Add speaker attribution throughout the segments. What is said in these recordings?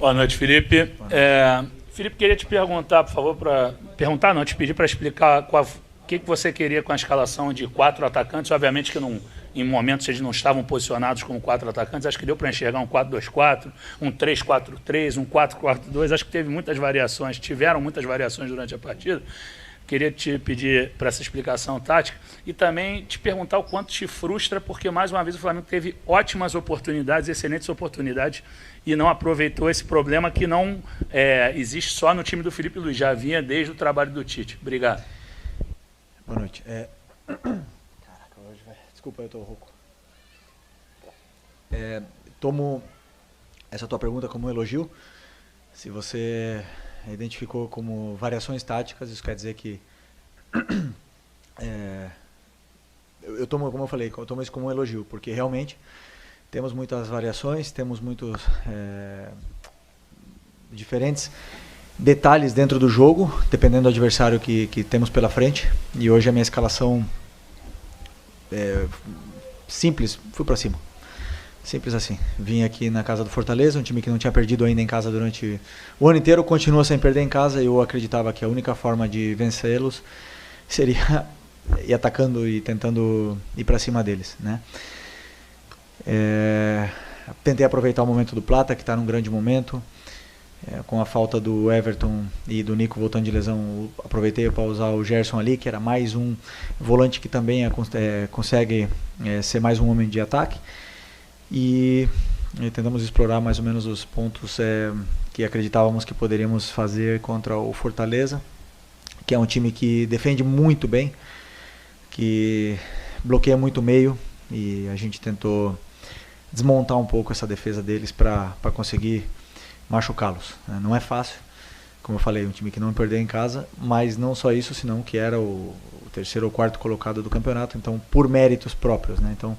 Speaker 1: Boa noite, Felipe. Felipe, queria te perguntar, por favor, te pedir para explicar o que você queria com a escalação de 4 atacantes. Obviamente que em momentos eles não estavam posicionados como 4 atacantes, acho que deu para enxergar um 4-2-4, um 3-4-3, um 4-4-2, acho que tiveram muitas variações durante a partida. Queria te pedir para essa explicação tática e também te perguntar o quanto te frustra, porque mais uma vez o Flamengo teve ótimas oportunidades, excelentes oportunidades, e não aproveitou esse problema que não existe só no time do Felipe Luiz, já vinha desde o trabalho do Tite. Obrigado.
Speaker 2: Boa noite. Caraca, hoje desculpa, eu tô rouco. Tomo essa tua pergunta como um elogio. Se você identificou como variações táticas, isso quer dizer que eu tomo, como eu falei, eu tomo isso como um elogio, porque realmente temos muitas variações, temos muitos diferentes detalhes dentro do jogo, dependendo do adversário que temos pela frente. E hoje a minha escalação simples, fui para cima. Simples assim. Vim aqui na casa do Fortaleza, um time que não tinha perdido ainda em casa durante o ano inteiro, continua sem perder em casa, e eu acreditava que a única forma de vencê-los seria ir atacando e tentando ir para cima deles, né? Tentei aproveitar o momento do Plata, que está num grande momento, com a falta do Everton e do Nico voltando de lesão, aproveitei para usar o Gerson ali, que era mais um volante que também consegue ser mais um homem de ataque. E tentamos explorar mais ou menos os pontos que acreditávamos que poderíamos fazer contra o Fortaleza, que é um time que defende muito bem, que bloqueia muito o meio, e a gente tentou desmontar um pouco essa defesa deles para conseguir machucá-los. Não é fácil, como eu falei, um time que não perdeu em casa, mas não só isso, senão que era o terceiro ou quarto colocado do campeonato, então por méritos próprios, né? Então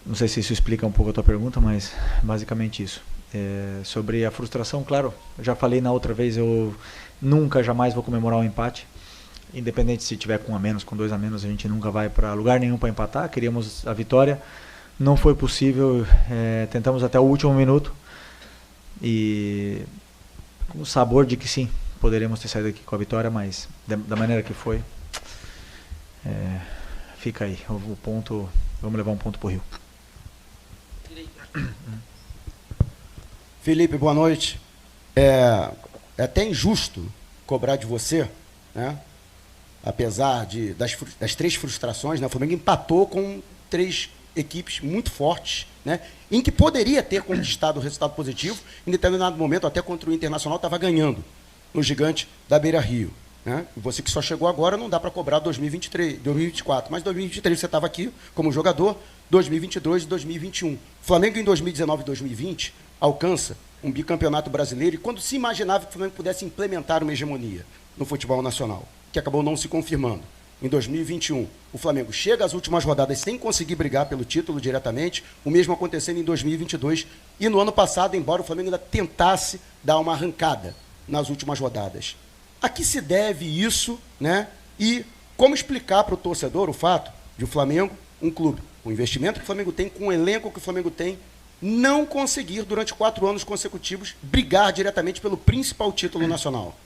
Speaker 2: não sei se isso explica um pouco a tua pergunta, mas basicamente isso. Sobre a frustração, claro, eu já falei na outra vez, eu nunca, jamais vou comemorar um empate, independente se tiver com 1 a menos, com 2 a menos, a gente nunca vai para lugar nenhum para empatar, queríamos a vitória, não foi possível, tentamos até o último minuto, e com o sabor de que sim, poderíamos ter saído aqui com a vitória, mas da maneira que foi, fica aí, o ponto, vamos levar um ponto pro Rio.
Speaker 3: Felipe, boa noite. É até injusto cobrar de você, né? Apesar das 3 frustrações, né? O Flamengo empatou com 3 equipes muito fortes, né? Em que poderia ter conquistado o resultado positivo, em determinado momento, até contra o Internacional, estava ganhando no Gigante da Beira-Rio. Né? Você que só chegou agora, não dá para cobrar 2024, mas 2023 você estava aqui como jogador, 2022 e 2021. Flamengo em 2019 e 2020 alcança um bicampeonato brasileiro, e quando se imaginava que o Flamengo pudesse implementar uma hegemonia no futebol nacional, que acabou não se confirmando. Em 2021, o Flamengo chega às últimas rodadas sem conseguir brigar pelo título diretamente, o mesmo acontecendo em 2022, e no ano passado, embora o Flamengo ainda tentasse dar uma arrancada nas últimas rodadas. A que se deve isso, né? E como explicar para o torcedor o fato de o Flamengo, um clube, com o investimento que o Flamengo tem, com o elenco que o Flamengo tem, não conseguir, durante 4 anos consecutivos, brigar diretamente pelo principal título nacional?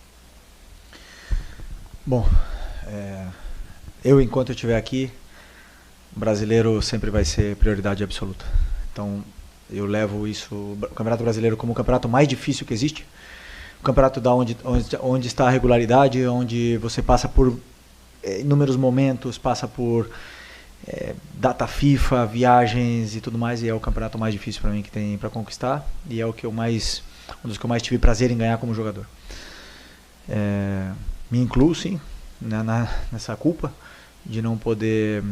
Speaker 2: Bom, enquanto eu estiver aqui, o brasileiro sempre vai ser prioridade absoluta. Então, eu levo o Campeonato Brasileiro como o campeonato mais difícil que existe. O campeonato onde está a regularidade, onde você passa por inúmeros momentos, passa por data FIFA, viagens e tudo mais, e é o campeonato mais difícil para mim que tem para conquistar, e é um dos que eu mais tive prazer em ganhar como jogador. Me incluo, sim, nessa culpa de não poder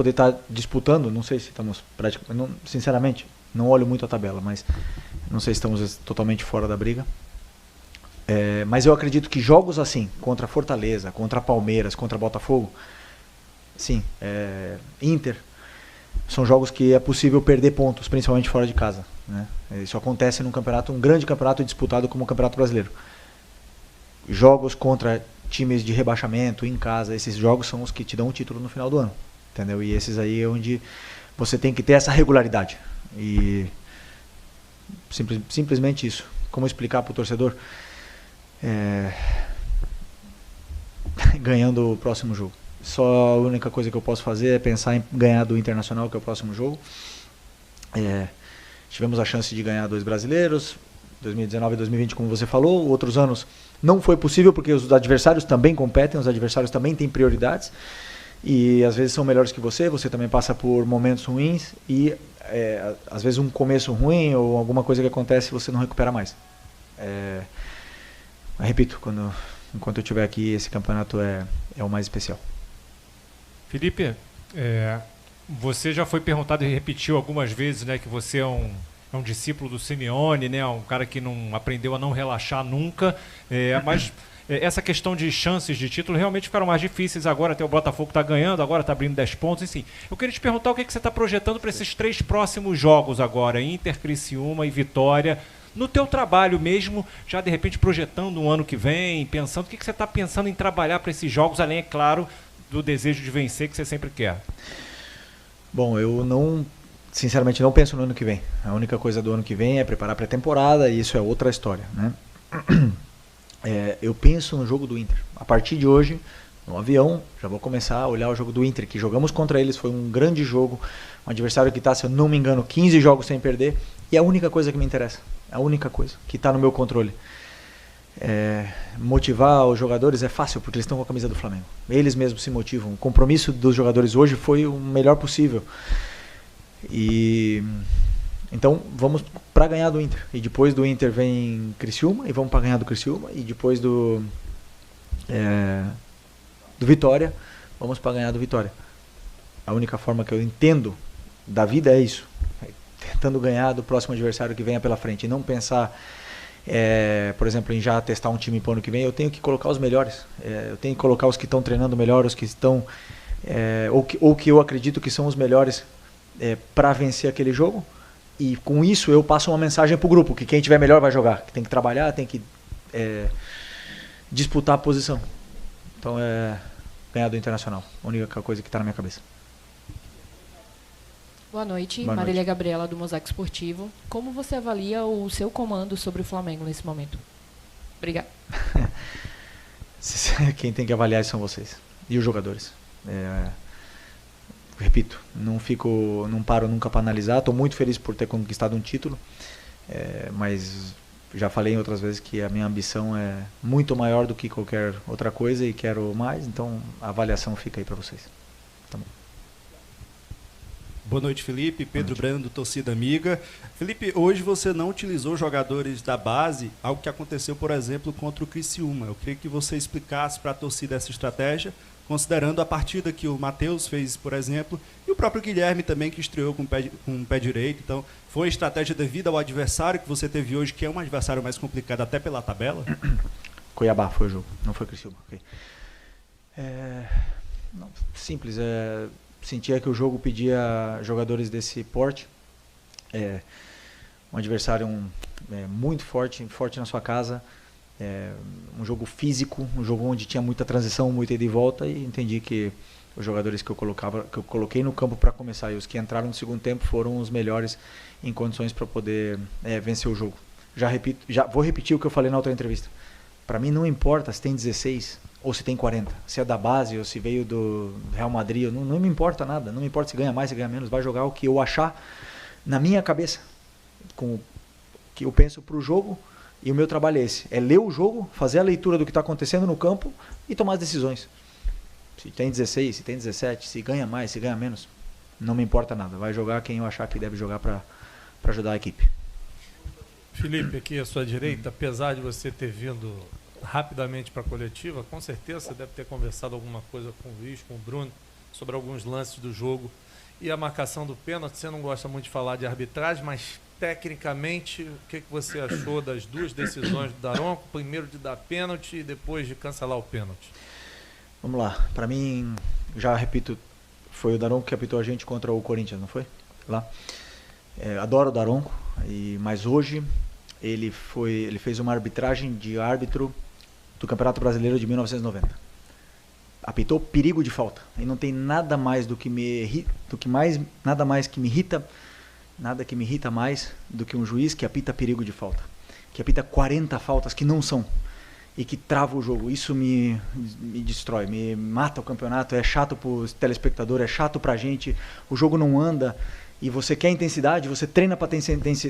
Speaker 2: estar disputando. Não sei se estamos praticamente, sinceramente, não olho muito a tabela, mas não sei se estamos totalmente fora da briga. Mas eu acredito que jogos assim, contra Fortaleza, contra Palmeiras, contra Botafogo, sim, Inter, são jogos que é possível perder pontos, principalmente fora de casa, né? Isso acontece num campeonato, um grande campeonato disputado como o Campeonato Brasileiro. Jogos contra times de rebaixamento em casa, esses jogos são os que te dão o título no final do ano, entendeu? E esses aí é onde você tem que ter essa regularidade. E Simplesmente isso. Como explicar para o torcedor? Ganhando o próximo jogo. Só a única coisa que eu posso fazer é pensar em ganhar do Internacional, que é o próximo jogo. Tivemos a chance de ganhar 2 brasileiros, 2019 e 2020, como você falou. Outros anos não foi possível, porque os adversários também competem, os adversários também têm prioridades. E às vezes são melhores que você também passa por momentos ruins e às vezes um começo ruim ou alguma coisa que acontece você não recupera mais. Repito, enquanto eu estiver aqui, esse campeonato é o mais especial.
Speaker 4: Felipe, você já foi perguntado e repetiu algumas vezes, né, que você é um discípulo do Simeone, né, um cara que não aprendeu a não relaxar nunca, mas essa questão de chances de título realmente ficaram mais difíceis agora, até o Botafogo está ganhando, agora está abrindo 10 pontos, enfim. Eu queria te perguntar o que você está projetando para esses 3 próximos jogos agora, Inter, Criciúma e Vitória, no teu trabalho mesmo, já de repente projetando um ano que vem, pensando, o que você está pensando em trabalhar para esses jogos, além, é claro, do desejo de vencer que você sempre quer?
Speaker 2: Bom, eu sinceramente não penso no ano que vem. A única coisa do ano que vem é preparar a pré-temporada e isso é outra história, né? Eu penso no jogo do Inter. A partir de hoje, no avião, já vou começar a olhar o jogo do Inter, que jogamos contra eles, foi um grande jogo, um adversário que está, se eu não me engano, 15 jogos sem perder, e é a única coisa que me interessa, a única coisa que está no meu controle. Motivar os jogadores é fácil, porque eles estão com a camisa do Flamengo. Eles mesmos se motivam. O compromisso dos jogadores hoje foi o melhor possível. Então vamos para ganhar do Inter. E depois do Inter vem Criciúma, e vamos para ganhar do Criciúma. E depois do Vitória, vamos para ganhar do Vitória. A única forma que eu entendo da vida é isso. Tentando ganhar do próximo adversário que venha pela frente. E não pensar, por exemplo, em já testar um time para o ano que vem. Eu tenho que colocar os melhores. Eu tenho que colocar os que estão treinando melhor, os que estão... ou que eu acredito que são os melhores para vencer aquele jogo. E com isso eu passo uma mensagem para o grupo, que quem tiver melhor vai jogar, que tem que trabalhar, tem que disputar a posição. Então ganhar do Internacional, a única coisa que está na minha cabeça.
Speaker 5: Boa noite,
Speaker 2: Boa
Speaker 5: Marília
Speaker 2: noite.
Speaker 5: Gabriela do Mosaico Esportivo. Como você avalia o seu comando sobre o Flamengo nesse momento? Obrigada.
Speaker 2: Quem tem que avaliar são vocês e os jogadores. Repito, não paro nunca para analisar. Estou muito feliz por ter conquistado um título, mas já falei em outras vezes que a minha ambição é muito maior do que qualquer outra coisa e quero mais, então a avaliação fica aí para vocês. Tá bom.
Speaker 6: Boa noite, Felipe. Pedro Breno, do Torcida Amiga. Felipe, hoje você não utilizou jogadores da base, algo que aconteceu, por exemplo, contra o Criciúma. Eu queria que você explicasse para a torcida essa estratégia, considerando a partida que o Matheus fez, por exemplo, e o próprio Guilherme também, que estreou com o pé direito. Então, foi estratégia devido ao adversário que você teve hoje, que é um adversário mais complicado até pela tabela?
Speaker 2: Cuiabá foi o jogo, não foi Criciúma. Okay. Simples, sentia que o jogo pedia jogadores desse porte, um adversário muito forte na sua casa, um jogo físico, um jogo onde tinha muita transição, muita ida e volta, e entendi que os jogadores que eu coloquei no campo para começar e os que entraram no segundo tempo foram os melhores em condições para poder vencer o jogo. Já vou repetir o que eu falei na outra entrevista. Para mim não importa se tem 16 ou se tem 40, se é da base ou se veio do Real Madrid, não me importa nada, não me importa se ganha mais, se ganha menos, vai jogar o que eu achar na minha cabeça, com o que eu penso para o jogo, e o meu trabalho é esse, é ler o jogo, fazer a leitura do que está acontecendo no campo e tomar as decisões. Se tem 16, se tem 17, se ganha mais, se ganha menos, não me importa nada, vai jogar quem eu achar que deve jogar para ajudar a equipe.
Speaker 7: Felipe, aqui à sua direita, apesar de você ter vindo rapidamente para a coletiva, com certeza você deve ter conversado alguma coisa com o Luiz, com o Bruno, sobre alguns lances do jogo. E a marcação do pênalti, você não gosta muito de falar de arbitragem, mas tecnicamente, o que você achou das duas decisões do Daronco? Primeiro de dar pênalti e depois de cancelar o pênalti.
Speaker 2: Vamos lá, para mim, já repito, foi o Daronco que apitou a gente contra o Corinthians, não foi? Lá. Adoro o Daronco, mas hoje ele fez uma arbitragem de árbitro do Campeonato Brasileiro de 1990. Apitou perigo de falta. E não tem nada mais que me irrita Nada que me irrita mais do que um juiz que apita perigo de falta. Que apita 40 faltas que não são. E que trava o jogo. Isso me destrói, me mata o campeonato. É chato para o telespectador, é chato para a gente. O jogo não anda e você quer intensidade, você treina para ter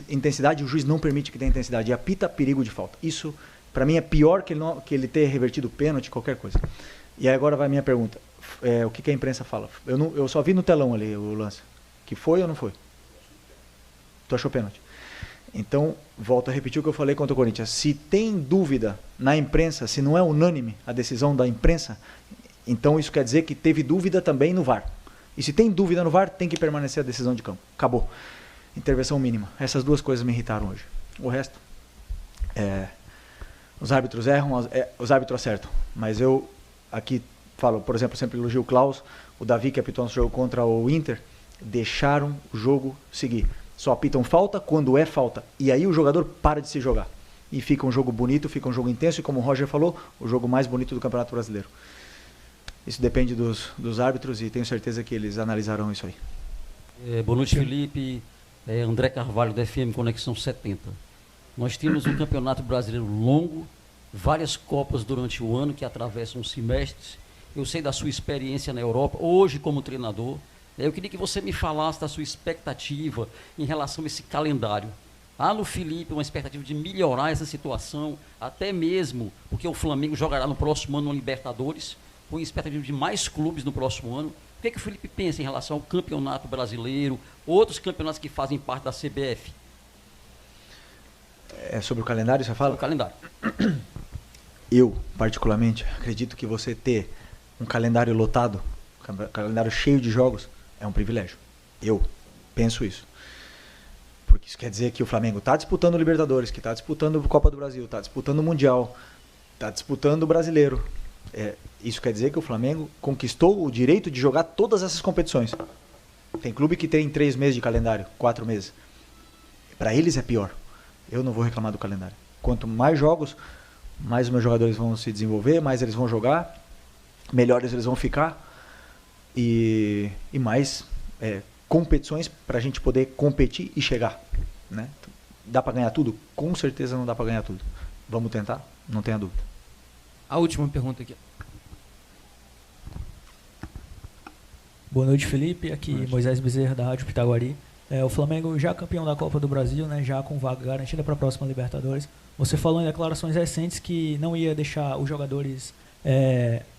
Speaker 2: intensidade e o juiz não permite que tenha intensidade. E apita perigo de falta. Isso, para mim, é pior que ele ter revertido o pênalti, qualquer coisa. E aí agora vai a minha pergunta. O que a imprensa fala? Eu só vi no telão ali o lance. Que foi ou não foi? Tu achou pênalti? Então, volto a repetir o que eu falei contra o Corinthians. Se tem dúvida na imprensa, se não é unânime a decisão da imprensa, então isso quer dizer que teve dúvida também no VAR. E se tem dúvida no VAR, tem que permanecer a decisão de campo. Acabou. Intervenção mínima. Essas duas coisas me irritaram hoje. O resto, os árbitros erram, os árbitros acertam. Mas eu aqui falo, por exemplo, sempre elogio o Klaus, o Davi que apitou nosso jogo contra o Inter, deixaram o jogo seguir. Só apitam falta quando é falta. E aí o jogador para de se jogar. E fica um jogo bonito, fica um jogo intenso. E como o Roger falou, o jogo mais bonito do Campeonato Brasileiro. Isso depende dos árbitros e tenho certeza que eles analisarão isso aí.
Speaker 8: Boa noite, Felipe. André Carvalho, da FM Conexão 70. Nós temos um Campeonato Brasileiro longo, várias Copas durante o ano que atravessam semestres. Eu sei da sua experiência na Europa, hoje como treinador. Eu queria que você me falasse da sua expectativa em relação a esse calendário. Há no Felipe uma expectativa de melhorar essa situação, até mesmo porque o Flamengo jogará no próximo ano no Libertadores, com expectativa de mais clubes no próximo ano. O que é que o Felipe pensa em relação ao Campeonato Brasileiro, outros campeonatos que fazem parte da CBF?
Speaker 2: É sobre o calendário, você fala?
Speaker 8: Sobre o calendário.
Speaker 2: Eu, particularmente, acredito que você ter um calendário lotado, um calendário cheio de jogos, é um privilégio. Eu penso isso. Porque isso quer dizer que o Flamengo está disputando o Libertadores, que está disputando a Copa do Brasil, está disputando o Mundial, está disputando o Brasileiro. Isso quer dizer que o Flamengo conquistou o direito de jogar todas essas competições. Tem clube que tem 3 meses de calendário, 4 meses. Para eles é pior. Eu não vou reclamar do calendário. Quanto mais jogos, mais os meus jogadores vão se desenvolver, mais eles vão jogar, melhores eles vão ficar. E mais competições para a gente poder competir e chegar, né? Dá para ganhar tudo? Com certeza não dá para ganhar tudo. Vamos tentar? Não tenha dúvida.
Speaker 9: A última pergunta aqui.
Speaker 10: Boa noite, Felipe. Aqui Moisés Bezerra, da Rádio Pitaguari. O Flamengo já campeão da Copa do Brasil, né, já com vaga garantida para a próxima Libertadores. Você falou em declarações recentes que não ia deixar os jogadores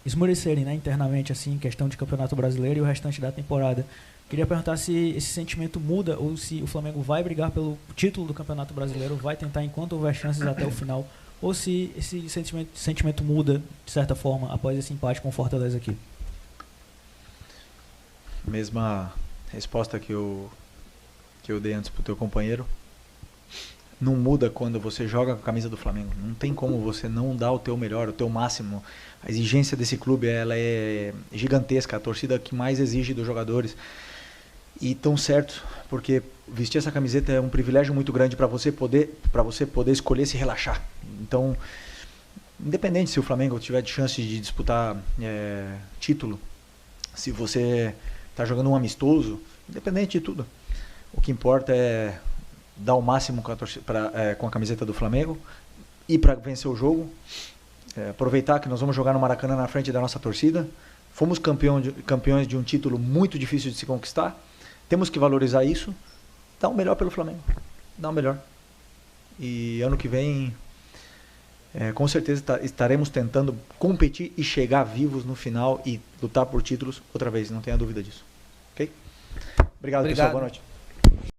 Speaker 10: esmorecerem, né, internamente, assim, em questão de Campeonato Brasileiro e o restante da temporada. Queria perguntar se esse sentimento muda ou se o Flamengo vai brigar pelo título do Campeonato Brasileiro, vai tentar enquanto houver chances até o final, ou se esse sentimento muda, de certa forma, após esse empate com o Fortaleza aqui.
Speaker 2: Mesma resposta que eu dei antes pro teu companheiro. Não muda quando você joga com a camisa do Flamengo. Não tem como você não dar o teu melhor, o teu máximo. A exigência desse clube, ela é gigantesca. A torcida que mais exige dos jogadores. E tão certo, porque vestir essa camiseta é um privilégio muito grande para você poder escolher se relaxar. Então, independente se o Flamengo tiver de chance de disputar título, se você está jogando um amistoso, independente de tudo. O que importa é dar o máximo com a camiseta do Flamengo e para vencer o jogo, aproveitar que nós vamos jogar no Maracanã na frente da nossa torcida. Fomos campeões de um título muito difícil de se conquistar. Temos que valorizar isso, dar o melhor pelo Flamengo, dar o melhor. E ano que vem, com certeza estaremos tentando competir e chegar vivos no final e lutar por títulos outra vez, não tenha dúvida disso. Ok? Obrigado, pessoal. Boa noite.